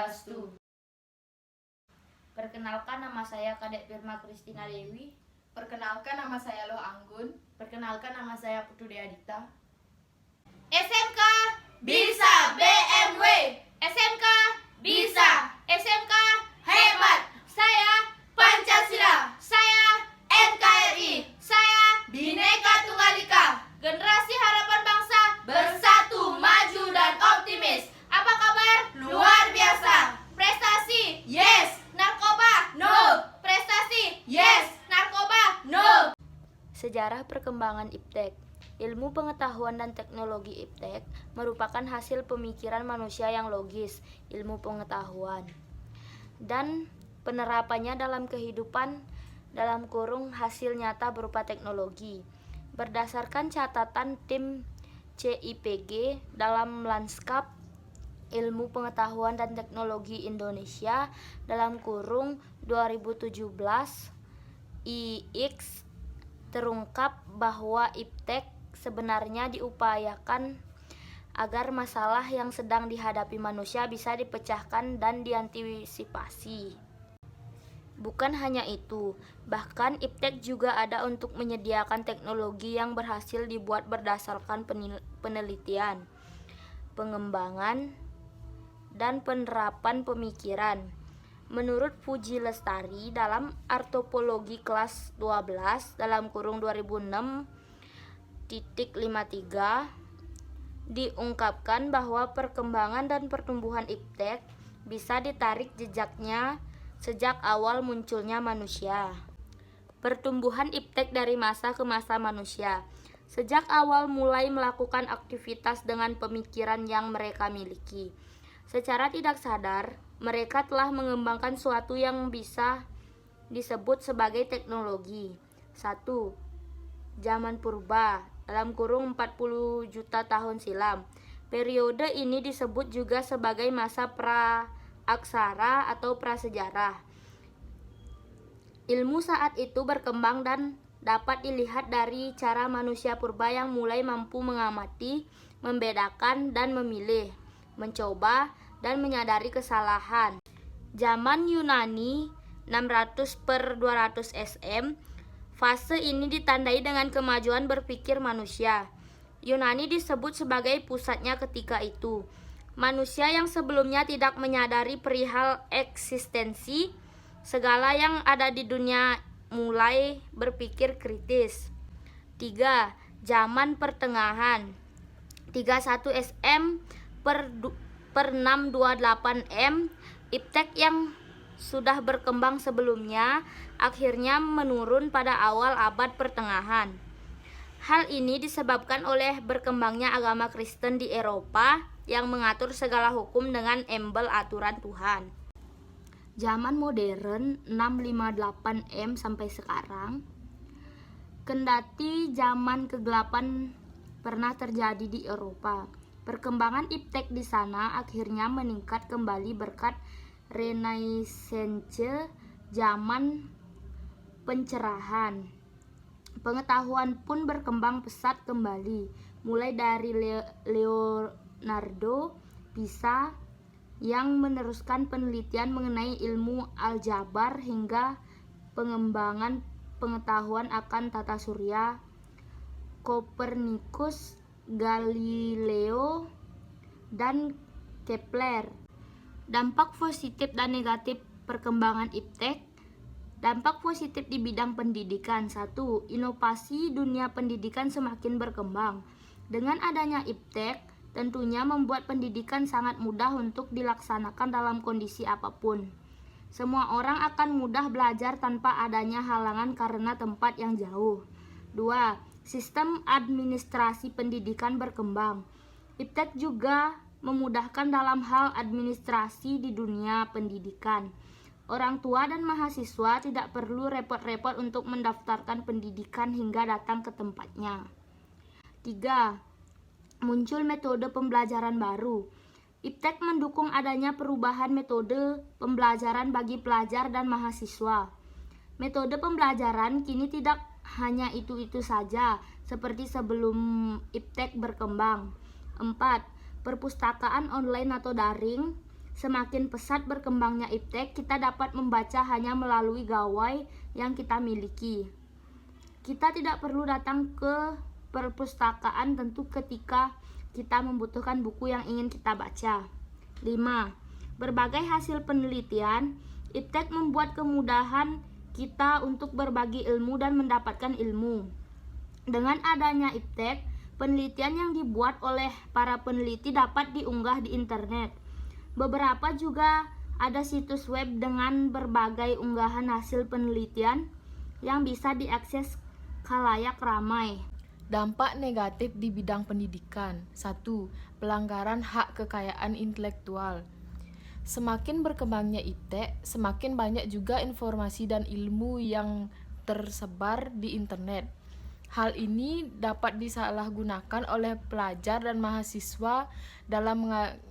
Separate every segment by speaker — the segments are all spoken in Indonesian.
Speaker 1: Swastiastu. Perkenalkan, nama saya Kadek Firma Kristina Dewi.
Speaker 2: Perkenalkan, nama saya Loh Anggun.
Speaker 3: Perkenalkan, nama saya Putu Deadita.
Speaker 1: SMK bisa BMW. SMK bisa. SMK hebat. Saya Pancasila. Saya NKRI. Saya Bhinneka Tunggal Ika. Generasi harapan bangsa bersatu, maju dan optimis. Apa kabar? Luar biasa. Prestasi? Yes. Narkoba? No. Prestasi? Yes. Narkoba? No.
Speaker 4: Sejarah perkembangan IPTEK. Ilmu pengetahuan dan teknologi IPTEK merupakan hasil pemikiran manusia yang logis, ilmu pengetahuan, dan penerapannya dalam kehidupan (hasil nyata berupa teknologi). Berdasarkan catatan tim CIPG dalam lanskap ilmu pengetahuan dan teknologi Indonesia (2017) IX terungkap bahwa IPTEK sebenarnya diupayakan agar masalah yang sedang dihadapi manusia bisa dipecahkan dan diantisipasi. Bukan hanya itu, bahkan IPTEK juga ada untuk menyediakan teknologi yang berhasil dibuat berdasarkan penelitian, pengembangan, dan penerapan pemikiran. Menurut Puji Lestari dalam Artopologi kelas 12 (2006)53 diungkapkan bahwa perkembangan dan pertumbuhan IPTEK bisa ditarik jejaknya sejak awal munculnya manusia. Pertumbuhan IPTEK dari masa ke masa manusia. Sejak awal mulai melakukan aktivitas dengan pemikiran yang mereka miliki. Secara tidak sadar, mereka telah mengembangkan suatu yang bisa disebut sebagai teknologi. 1. Zaman purba (40 juta tahun silam). Periode ini disebut juga sebagai masa pra-aksara atau prasejarah. Ilmu saat itu berkembang dan dapat dilihat dari cara manusia purba yang mulai mampu mengamati, membedakan, dan memilih, mencoba, dan menyadari kesalahan. Zaman Yunani 600-200 SM. Fase ini ditandai dengan kemajuan berpikir manusia. Yunani disebut sebagai pusatnya ketika itu. Manusia yang sebelumnya tidak menyadari perihal eksistensi segala yang ada di dunia mulai berpikir kritis. 3. Zaman pertengahan 31 SM per 628 M. IPTEK yang sudah berkembang sebelumnya akhirnya menurun pada awal abad pertengahan. Hal ini disebabkan oleh berkembangnya agama Kristen di Eropa yang mengatur segala hukum dengan embel aturan Tuhan. Zaman modern 658 M sampai sekarang. Kendati zaman kegelapan pernah terjadi di Eropa, perkembangan IPTEK di sana akhirnya meningkat kembali berkat Renaissance, zaman pencerahan. Pengetahuan pun berkembang pesat kembali, mulai dari Leonardo Pisa yang meneruskan penelitian mengenai ilmu aljabar hingga pengembangan pengetahuan akan tata surya, Kopernikus, Galileo, dan Kepler. Dampak positif dan negatif perkembangan IPTEK. Dampak positif di bidang pendidikan. 1. Inovasi dunia pendidikan semakin berkembang. Dengan adanya IPTEK, tentunya membuat pendidikan sangat mudah untuk dilaksanakan dalam kondisi apapun. Semua orang akan mudah belajar tanpa adanya halangan karena tempat yang jauh. 2. Sistem administrasi pendidikan berkembang. IPTEK juga memudahkan dalam hal administrasi di dunia pendidikan. Orang tua dan mahasiswa tidak perlu repot-repot untuk mendaftarkan pendidikan hingga datang ke tempatnya. 3. Muncul metode pembelajaran baru. IPTEK mendukung adanya perubahan metode pembelajaran bagi pelajar dan mahasiswa. Metode pembelajaran kini tidak hanya itu-itu saja seperti sebelum IPTEK berkembang. 4. Perpustakaan online atau daring. Semakin pesat berkembangnya iptek, kita dapat membaca hanya melalui gawai yang kita miliki. Kita tidak perlu datang ke perpustakaan tentu ketika kita membutuhkan buku yang ingin kita baca. 5. Berbagai hasil penelitian, iptek membuat kemudahan kita untuk berbagi ilmu dan mendapatkan ilmu. Dengan adanya iptek, penelitian yang dibuat oleh para peneliti dapat diunggah di internet. Beberapa juga ada situs web dengan berbagai unggahan hasil penelitian yang bisa diakses khalayak ramai.
Speaker 3: Dampak negatif di bidang pendidikan. 1. Pelanggaran hak kekayaan intelektual. Semakin berkembangnya iptek, semakin banyak juga informasi dan ilmu yang tersebar di internet. Hal ini dapat disalahgunakan oleh pelajar dan mahasiswa dalam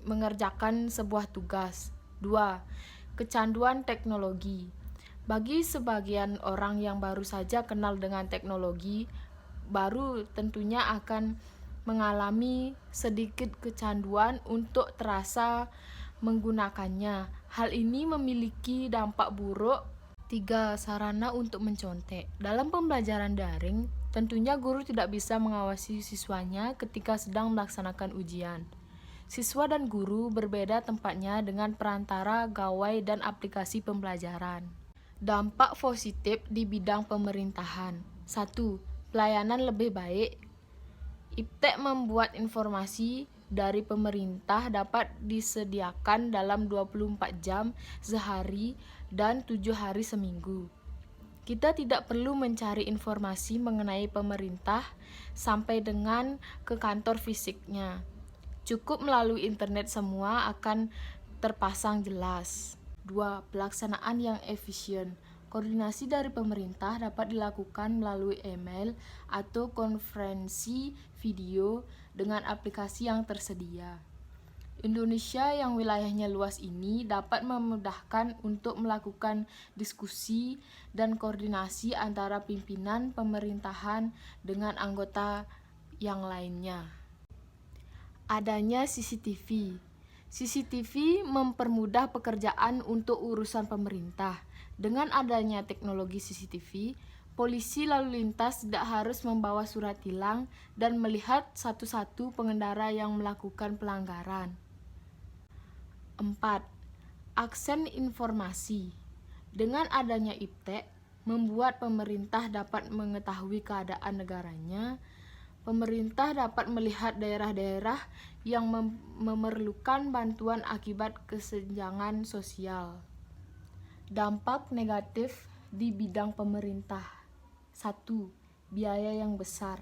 Speaker 3: mengerjakan sebuah tugas. 2. Kecanduan teknologi. Bagi sebagian orang yang baru saja kenal dengan teknologi, baru tentunya akan mengalami sedikit kecanduan untuk terasa menggunakannya. Hal ini memiliki dampak buruk. 3. Sarana untuk mencontek. Dalam pembelajaran daring, tentunya guru tidak bisa mengawasi siswanya ketika sedang melaksanakan ujian. Siswa dan guru berbeda tempatnya dengan perantara gawai dan aplikasi pembelajaran. Dampak positif di bidang pemerintahan. 1. Pelayanan lebih baik. Iptek membuat informasi dari pemerintah dapat disediakan dalam 24 jam sehari dan 7 hari seminggu. Kita tidak perlu mencari informasi mengenai pemerintah sampai dengan ke kantor fisiknya. Cukup melalui internet semua akan terpasang jelas. 2. Pelaksanaan yang efisien. Koordinasi dari pemerintah dapat dilakukan melalui email atau konferensi video dengan aplikasi yang tersedia. Indonesia yang wilayahnya luas ini dapat memudahkan untuk melakukan diskusi dan koordinasi antara pimpinan pemerintahan dengan anggota yang lainnya. Adanya CCTV. CCTV mempermudah pekerjaan untuk urusan pemerintah. Dengan adanya teknologi CCTV, polisi lalu lintas tidak harus membawa surat tilang dan melihat satu-satu pengendara yang melakukan pelanggaran. 4. Akses informasi. Dengan adanya iptek, membuat pemerintah dapat mengetahui keadaan negaranya. Pemerintah dapat melihat daerah-daerah yang memerlukan bantuan akibat kesenjangan sosial. Dampak negatif di bidang pemerintah. 1. Biaya yang besar.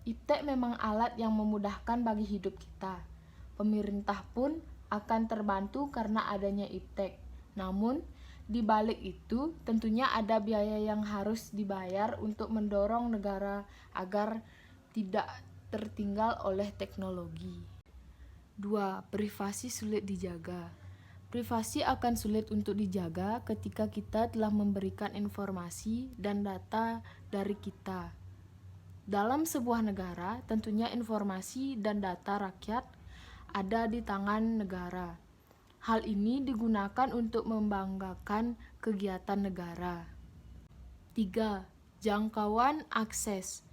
Speaker 3: Iptek memang alat yang memudahkan bagi hidup kita. Pemerintah pun akan terbantu karena adanya iptek. Namun, di balik itu tentunya ada biaya yang harus dibayar untuk mendorong negara agar tidak tertinggal oleh teknologi. 2. Privasi sulit dijaga. Privasi akan sulit untuk dijaga ketika kita telah memberikan informasi dan data dari kita. Dalam sebuah negara, tentunya informasi dan data rakyat ada di tangan negara. Hal ini digunakan untuk membanggakan kegiatan negara. 3. Jangkauan akses.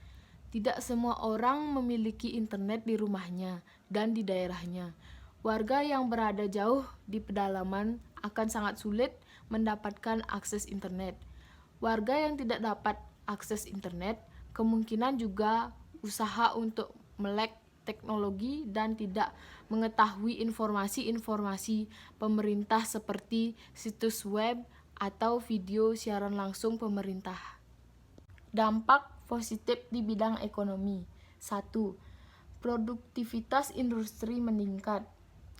Speaker 3: Tidak semua orang memiliki internet di rumahnya dan di daerahnya. Warga yang berada jauh di pedalaman akan sangat sulit mendapatkan akses internet. Warga yang tidak dapat akses internet kemungkinan juga usaha untuk melek teknologi dan tidak mengetahui informasi-informasi pemerintah seperti situs web atau video siaran langsung pemerintah. Dampak positif di bidang ekonomi. 1. Produktivitas industri meningkat.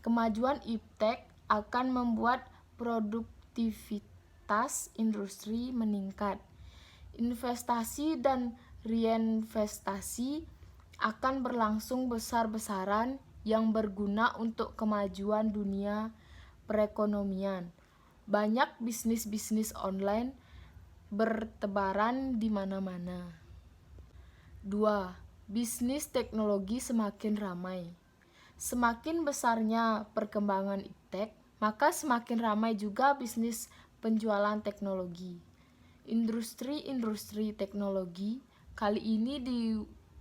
Speaker 3: Kemajuan iptek akan membuat produktivitas industri meningkat. Investasi dan reinvestasi akan berlangsung besar-besaran yang berguna untuk kemajuan dunia perekonomian. Banyak bisnis-bisnis online bertebaran di mana-mana. 2. Bisnis teknologi semakin ramai. Semakin besarnya perkembangan iptek, maka semakin ramai juga bisnis penjualan teknologi. Industri teknologi kali ini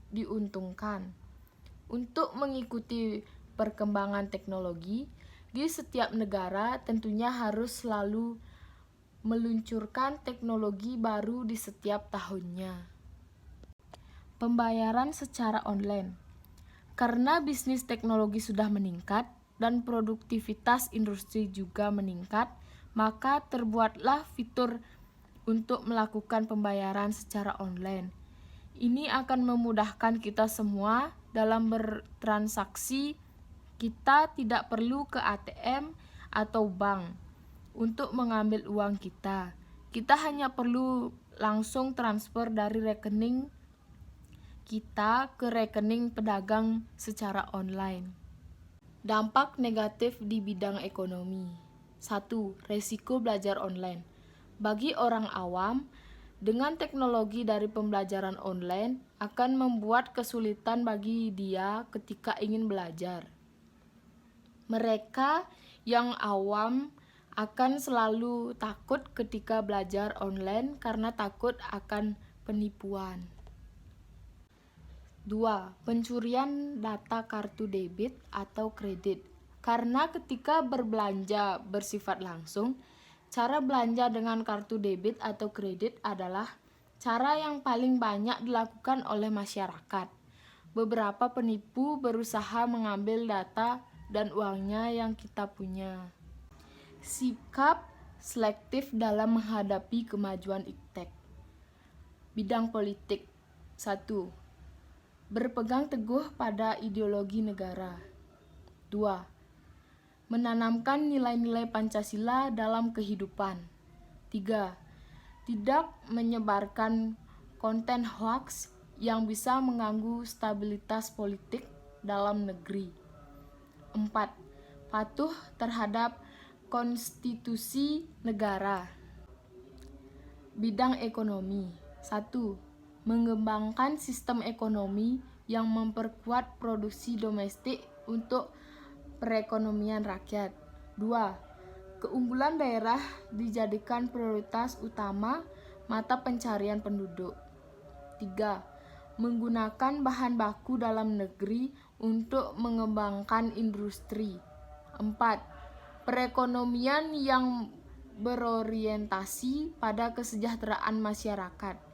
Speaker 3: diuntungkan. Untuk mengikuti perkembangan teknologi, di setiap negara tentunya harus selalu meluncurkan teknologi baru di setiap tahunnya. Pembayaran secara online. Karena bisnis teknologi sudah meningkat dan produktivitas industri juga meningkat, maka terbuatlah fitur untuk melakukan pembayaran secara online. Ini akan memudahkan kita semua dalam bertransaksi. Kita tidak perlu ke ATM atau bank untuk mengambil uang kita. Kita hanya perlu langsung transfer dari rekening kita ke rekening pedagang secara online. Dampak negatif di bidang ekonomi. 1. Resiko belajar online. Bagi orang awam, dengan teknologi dari pembelajaran online akan membuat kesulitan bagi dia ketika ingin belajar. Mereka yang awam akan selalu takut ketika belajar online karena takut akan penipuan. 2. Pencurian data kartu debit atau kredit. Karena ketika berbelanja bersifat langsung, cara belanja dengan kartu debit atau kredit adalah cara yang paling banyak dilakukan oleh masyarakat. Beberapa penipu berusaha mengambil data dan uangnya yang kita punya. Sikap selektif dalam menghadapi kemajuan iptek. Bidang politik. 1. Berpegang teguh pada ideologi negara. 2. Menanamkan nilai-nilai Pancasila dalam kehidupan. 3. Tidak menyebarkan konten hoaks yang bisa mengganggu stabilitas politik dalam negeri. 4. Patuh terhadap konstitusi negara. Bidang ekonomi. 1. Mengembangkan sistem ekonomi yang memperkuat produksi domestik untuk perekonomian rakyat. 2. Keunggulan daerah dijadikan prioritas utama mata pencarian penduduk. 3. Menggunakan bahan baku dalam negeri untuk mengembangkan industri. 4. Perekonomian yang berorientasi pada kesejahteraan masyarakat.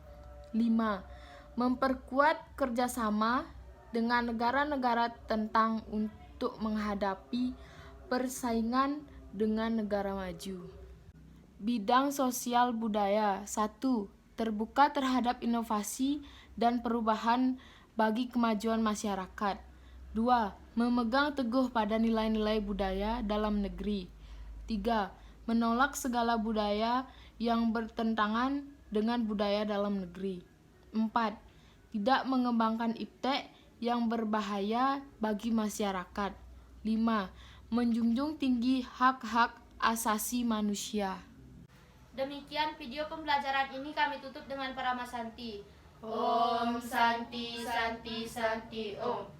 Speaker 3: 5. Memperkuat kerjasama dengan negara-negara tentang untuk menghadapi persaingan dengan negara maju. Bidang sosial budaya. 1. Terbuka terhadap inovasi dan perubahan bagi kemajuan masyarakat. 2. Memegang teguh pada nilai-nilai budaya dalam negeri. 3. Menolak segala budaya yang bertentangan dengan budaya dalam negeri. 4. Tidak mengembangkan iptek yang berbahaya bagi masyarakat. 5. Menjunjung tinggi hak-hak asasi manusia.
Speaker 1: Demikian video pembelajaran ini kami tutup dengan Parama Santi.
Speaker 2: Om Santi Santi Santi Om.